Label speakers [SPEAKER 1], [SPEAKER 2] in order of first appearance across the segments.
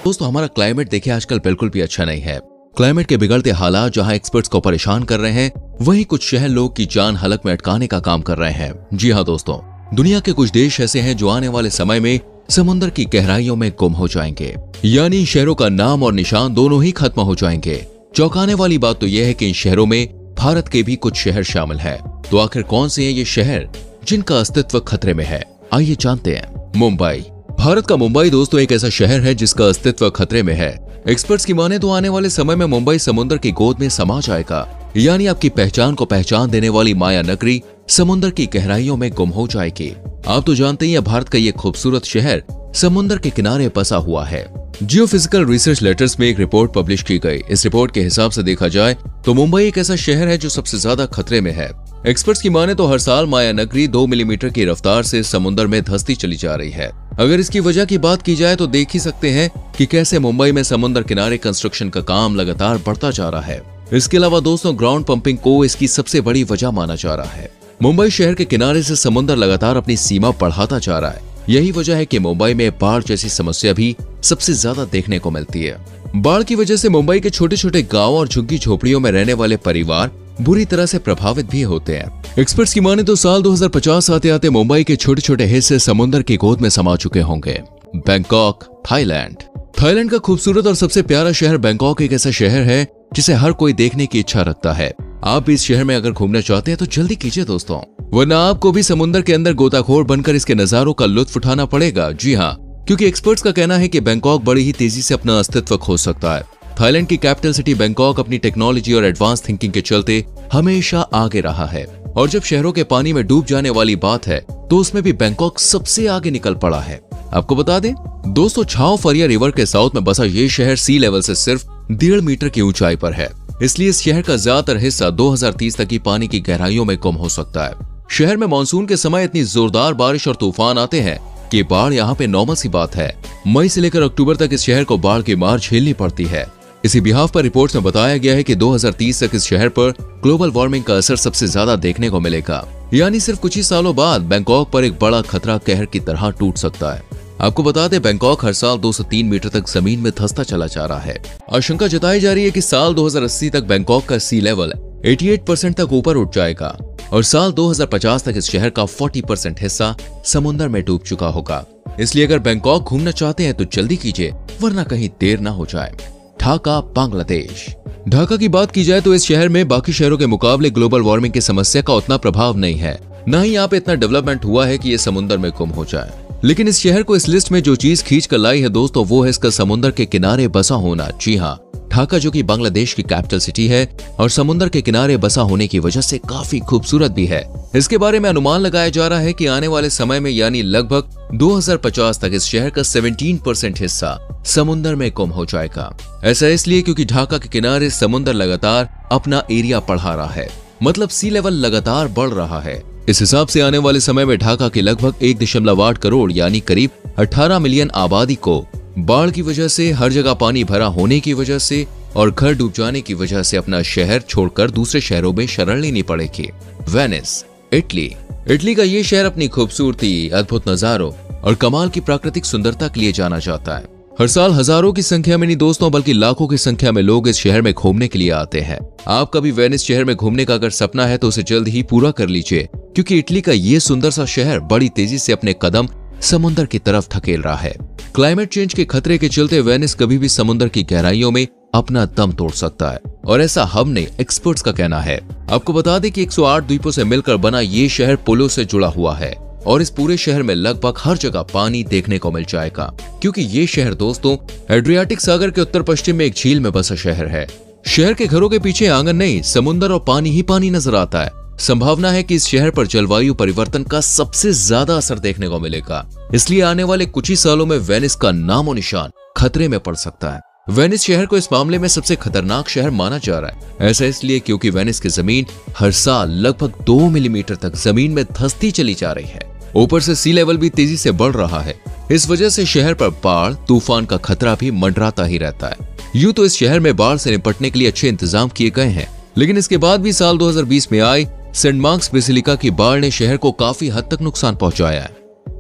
[SPEAKER 1] दोस्तों हमारा क्लाइमेट देखिए आजकल बिल्कुल भी अच्छा नहीं है। क्लाइमेट के बिगड़ते हालात जहां एक्सपर्ट्स को परेशान कर रहे हैं, वहीं कुछ शहर लोग की जान हलक में अटकाने का काम कर रहे हैं। जी हाँ दोस्तों, दुनिया के कुछ देश ऐसे हैं जो आने वाले समय में समुद्र की गहराइयों में गुम हो जाएंगे, यानी शहरों का नाम और निशान दोनों ही खत्म हो जाएंगे। चौंकाने वाली बात तो यह है कि इन शहरों में भारत के भी कुछ शहर शामिल हैं। तो आखिर कौन से हैं ये शहर जिनका अस्तित्व खतरे में है? आइए जानते हैं। मुंबई। भारत का मुंबई दोस्तों एक ऐसा शहर है जिसका अस्तित्व खतरे में है। एक्सपर्ट्स की माने तो आने वाले समय में मुंबई समुद्र की गोद में समा जाएगा, यानी आपकी पहचान को पहचान देने वाली माया नगरी समुद्र की गहराइयों में गुम हो जाएगी। आप तो जानते ही हैं भारत का ये खूबसूरत शहर समुद्र के किनारे बसा हुआ है। जियोफिजिकल रिसर्च लेटर्स में एक रिपोर्ट पब्लिश की गई। इस रिपोर्ट के हिसाब से देखा जाए तो मुंबई एक ऐसा शहर है जो सबसे ज्यादा खतरे में है। एक्सपर्ट्स की माने तो हर साल माया नगरी 2 मिलीमीटर की रफ्तार से समुद्र में धंसती चली जा रही है। अगर इसकी वजह की बात की जाए तो देख ही सकते हैं कि कैसे मुंबई में समुद्र किनारे कंस्ट्रक्शन का काम लगातार बढ़ता जा रहा है। इसके अलावा दोस्तों ग्राउंड पंपिंग को इसकी सबसे बड़ी वजह माना जा रहा है। मुंबई शहर के किनारे से समुद्र लगातार अपनी सीमा बढ़ाता जा रहा है। यही वजह है कि मुंबई में बाढ़ जैसी समस्या भी सबसे ज्यादा देखने को मिलती है। बाढ़ की वजह से मुंबई के छोटे छोटे गांव और झुग्गी झोपड़ियों में रहने वाले परिवार बुरी तरह से प्रभावित भी होते हैं। एक्सपर्ट्स की माने तो साल 2050 आते आते मुंबई के छोटे छोटे हिस्से समुद्र की गोद में समा चुके होंगे। Bangkok, Thailand. थाईलैंड का खूबसूरत और सबसे प्यारा शहर बैंकॉक एक ऐसा शहर है जिसे हर कोई देखने की इच्छा रखता है। आप भी इस शहर में अगर घूमना चाहते हैं तो जल्दी कीजिए दोस्तों, वरना आपको भी समुद्र के अंदर गोताखोर बनकर इसके नजारों का लुत्फ उठाना पड़ेगा। जी हाँ, क्योंकि एक्सपर्ट्स का कहना है कि बैंकॉक बड़ी ही तेजी से अपना अस्तित्व खो सकता है। थाईलैंड की कैपिटल सिटी बैंकॉक अपनी टेक्नोलॉजी और एडवांस थिंकिंग के चलते हमेशा आगे रहा है, और जब शहरों के पानी में डूब जाने वाली बात है तो उसमें भी बैंकॉक सबसे आगे निकल पड़ा है। आपको बता दें दोस्तों, छाओ फरिया रिवर के साउथ में बसा ये शहर सी लेवल से सिर्फ 1.5 मीटर की ऊंचाई पर है। इसलिए इस शहर का ज्यादातर हिस्सा 2030 तक की पानी की गहराइयों में गुम हो सकता है। शहर में मानसून के समय इतनी जोरदार बारिश और तूफान आते हैं कि बाढ़ यहाँ पे नॉर्मल सी बात है। मई से लेकर अक्टूबर तक इस शहर को बाढ़ की मार झेलनी पड़ती है। इसी बिहाफ पर रिपोर्ट्स में बताया गया है कि 2030 तक इस शहर पर ग्लोबल वार्मिंग का असर सबसे ज्यादा देखने को मिलेगा, यानी सिर्फ कुछ ही सालों बाद बैंकॉक पर एक बड़ा खतरा कहर की तरह टूट सकता है। आपको बता दें बैंकॉक हर साल 2 से 3 मीटर तक जमीन में धंसता चला जा रहा है। आशंका जताई जा रही है कि साल 2080 तक बैंकॉक का सी लेवल 88% तक ऊपर उठ जाएगा और साल 2050 तक इस शहर का 40% हिस्सा समुद्र में डूब चुका होगा। इसलिए अगर बैंकॉक घूमना चाहते हैं तो जल्दी कीजिए, वरना कहीं देर ना हो जाए। ढाका, बांग्लादेश। ढाका की बात की जाए तो इस शहर में बाकी शहरों के मुकाबले ग्लोबल वार्मिंग की समस्या का उतना प्रभाव नहीं है, न ही यहाँ पे इतना डेवलपमेंट हुआ है कि ये समुद्र में गुम हो जाए। लेकिन इस शहर को इस लिस्ट में जो चीज खींच कर लाई है दोस्तों, वो है इसका समुद्र के किनारे बसा होना। जी हाँ, ढाका जो कि बांग्लादेश की कैपिटल सिटी है और समुद्र के किनारे बसा होने की वजह से काफी खूबसूरत भी है। इसके बारे में अनुमान लगाया जा रहा है कि आने वाले समय में यानी लगभग 2050 तक इस शहर का 17% हिस्सा समुद्र में गुम हो जाएगा। ऐसा इसलिए क्योंकि ढाका के किनारे समुद्र लगातार अपना एरिया बढ़ा रहा है, मतलब सी लेवल लगातार बढ़ रहा है। इस हिसाब से आने वाले समय में ढाका की लगभग 1.8 करोड़ यानी करीब 18 मिलियन आबादी को बाढ़ की वजह से, हर जगह पानी भरा होने की वजह से और घर डूब जाने की वजह से अपना शहर छोड़कर दूसरे शहरों में शरण लेनी पड़ेगी। Venice, Italy. इटली का ये शहर अपनी खूबसूरती, अद्भुत नजारों और कमाल की प्राकृतिक सुंदरता के लिए जाना जाता है। हर साल हजारों की संख्या में नहीं दोस्तों बल्कि लाखों की संख्या में लोग इस शहर में घूमने के लिए आते हैं। आपका भी वेनिस शहर में घूमने का अगर सपना है तो उसे जल्द ही पूरा कर लीजिए, क्योंकि इटली का ये सुंदर सा शहर बड़ी तेजी से अपने कदम समुद्र की तरफ धकेल रहा है। क्लाइमेट चेंज के खतरे के चलते वेनिस कभी भी समुद्र की गहराइयों में अपना दम तोड़ सकता है, और ऐसा हम नहीं एक्सपर्ट्स का कहना है। आपको बता दें कि 108 द्वीपों से मिलकर बना ये शहर पुलों से जुड़ा हुआ है और इस पूरे शहर में लगभग हर जगह पानी देखने को मिल जाएगा, क्योंकि ये शहर दोस्तों एड्रियाटिक सागर के उत्तर पश्चिम में एक झील में बसा शहर है। शहर के घरों के पीछे आंगन नहीं, समुद्र और पानी ही पानी नजर आता है। संभावना है कि इस शहर पर जलवायु परिवर्तन का सबसे ज्यादा असर देखने को मिलेगा। इसलिए आने वाले कुछ ही सालों में वेनिस का नामो निशान खतरे में पड़ सकता है। वेनिस शहर को इस मामले में सबसे खतरनाक शहर माना जा रहा है। ऐसा इसलिए क्योंकि वेनिस की जमीन हर साल लगभग 2 मिलीमीटर तक जमीन में धंसती चली जा रही है। ऊपर से सी लेवल भी तेजी से बढ़ रहा है। इस वजह से शहर पर बाढ़, तूफान का खतरा भी मंडराता ही रहता है। यूं तो इस शहर में बाढ़ से निपटने के लिए अच्छे इंतजाम किए गए हैं, लेकिन इसके बाद भी साल 2020 में आई सेंट मार्क्स बेसिलिका की बाढ़ ने शहर को काफी हद तक नुकसान पहुंचाया है।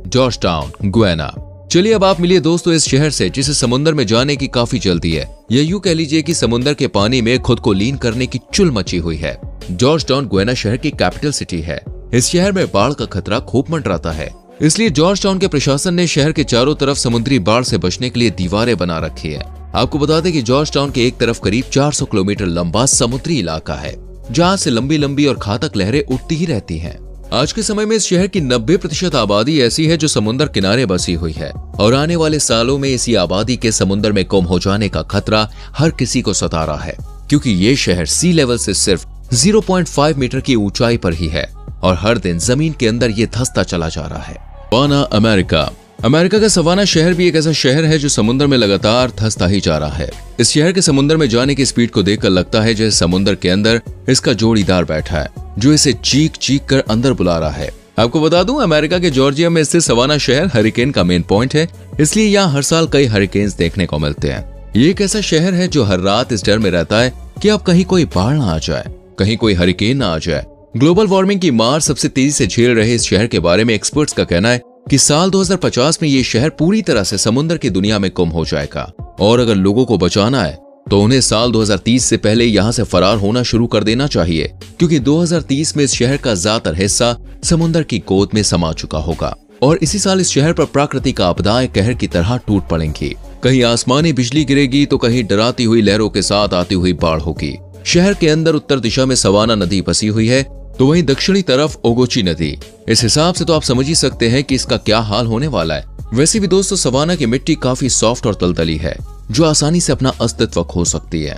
[SPEAKER 1] George town, Guyana. चलिए अब आप मिलिए दोस्तों इस शहर से जिसे समुद्र में जाने की काफी जल्दी है, या यूं कह लीजिए कि समुद्र के पानी में खुद को लीन करने की चुल मची हुई है। जॉर्ज टाउन गुयाना शहर की कैपिटल सिटी है। इस शहर में बाढ़ का खतरा खूब मंडराता है, इसलिए जॉर्ज टाउन के प्रशासन ने शहर के चारों तरफ समुद्री बाढ़ से बचने के लिए दीवारें बना रखी है। आपको बता दें कि जॉर्ज टाउन के एक तरफ करीब 400 किलोमीटर लंबा समुद्री इलाका है, जहां से लंबी लंबी और घातक लहरें उठती ही रहती हैं। आज के समय में इस शहर की 90% आबादी ऐसी है जो समुद्र किनारे बसी हुई है, और आने वाले सालों में इसी आबादी के समुद्र में गुम हो जाने का खतरा हर किसी को सता रहा है, क्योंकि ये शहर सी लेवल से सिर्फ 0.5 मीटर की ऊंचाई पर ही है और हर दिन जमीन के अंदर ये धंसता चला जा रहा है। Savannah America. अमेरिका का सवाना शहर भी एक ऐसा शहर है जो समुद्र में लगातार धंसता ही जा रहा है। इस शहर के समुद्र में जाने की स्पीड को देखकर लगता है जैसे समुद्र के अंदर इसका जोड़ीदार बैठा है जो इसे चीख चीख कर अंदर बुला रहा है। आपको बता दूं, अमेरिका के जॉर्जिया में स्थित सवाना शहर हरिकेन का मेन पॉइंट है, इसलिए यहाँ हर साल कई हरिकेन्स देखने को मिलते हैं। ये एक ऐसा शहर है जो हर रात इस डर में रहता है कि अब कहीं कोई बाढ़ ना आ जाए, कहीं कोई हरिकेन ना आ जाए। ग्लोबल वार्मिंग की मार सबसे तेजी से झेल रहे इस शहर के बारे में एक्सपर्ट्स का कहना है कि साल 2050 में ये शहर पूरी तरह से समुद्र की दुनिया में गुम हो जाएगा, और अगर लोगों को बचाना है तो उन्हें साल 2030 से पहले यहाँ से फरार होना शुरू कर देना चाहिए, क्योंकि 2030 में इस शहर का ज्यादातर हिस्सा समुद्र की गोद में समा चुका होगा और इसी साल इस शहर पर प्राकृतिक आपदाएं कहर की तरह टूट पड़ेंगी। कहीं आसमानी बिजली गिरेगी तो कहीं डराती हुई लहरों के साथ आती हुई बाढ़ होगी। शहर के अंदर उत्तर दिशा में सवाना नदी बसी हुई है, तो वहीं दक्षिणी तरफ ओगोची नदी। इस हिसाब से तो आप समझ ही सकते हैं कि इसका क्या हाल होने वाला है। वैसे भी दोस्तों, सवाना की मिट्टी काफी सॉफ्ट और तलतली है जो आसानी से अपना अस्तित्व खो सकती है।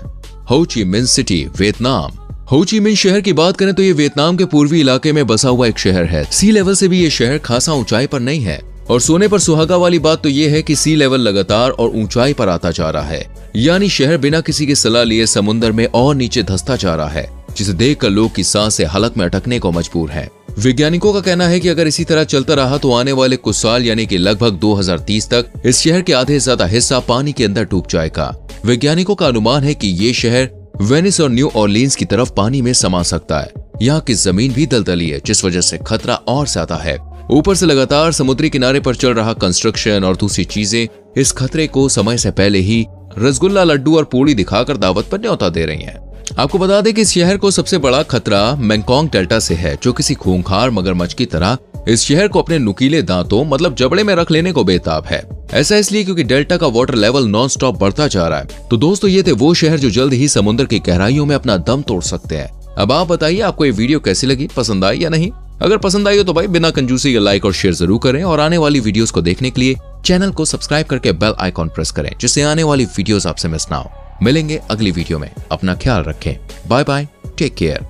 [SPEAKER 1] हो ची मिन्ह सिटी, वियतनाम। हो ची मिन्ह शहर की बात करें तो ये वियतनाम के पूर्वी इलाके में बसा हुआ एक शहर है। सी लेवल से भी ये शहर खासा ऊंचाई पर नहीं है, और सोने पर सुहागा वाली बात तो ये है कि सी लेवल लगातार और ऊंचाई पर आता जा रहा है, यानी शहर बिना किसी की सलाह लिए समुद्र में और नीचे धंसता जा रहा है, जिसे देखकर लोग की सांसें हलक में अटकने को मजबूर हैं। वैज्ञानिकों का कहना है कि अगर इसी तरह चलता रहा तो आने वाले कुछ साल यानी कि लगभग 2030 तक इस शहर के आधे से ज्यादा हिस्सा पानी के अंदर डूब जाएगा। वैज्ञानिकों का अनुमान है कि ये शहर वेनिस और न्यू ऑरलीन्स की तरफ पानी में समा सकता है। यहाँ की जमीन भी दलदली है, जिस वजह से खतरा और ज्यादा है। ऊपर से लगातार समुद्री किनारे पर चल रहा कंस्ट्रक्शन और दूसरी चीजें इस खतरे को समय से पहले ही रसगुल्ला, लड्डू और पूड़ी दिखाकर दावत पर न्योता दे रही हैं। आपको बता दें कि इस शहर को सबसे बड़ा खतरा मेकॉन्ग डेल्टा से है, जो किसी खूंखार मगरमच्छ की तरह इस शहर को अपने नुकीले दांतों मतलब जबड़े में रख लेने को बेताब है। ऐसा इसलिए क्योंकि डेल्टा का वाटर लेवल नॉन स्टॉप बढ़ता जा रहा है। तो दोस्तों, ये थे वो शहर जो जल्द ही समुद्र की गहराइयों में अपना दम तोड़ सकते हैं। अब आप बताइए, आपको ये वीडियो कैसी लगी, पसंद आई या नहीं? अगर पसंद आई हो तो भाई बिना कंजूसी के लाइक और शेयर जरूर करें, और आने वाली वीडियोस को देखने के लिए चैनल को सब्सक्राइब करके बेल आइकॉन प्रेस करें, जिससे आने वाली वीडियोस आपसे मिस ना हो। मिलेंगे अगली वीडियो में, अपना ख्याल रखें, बाय बाय, टेक केयर।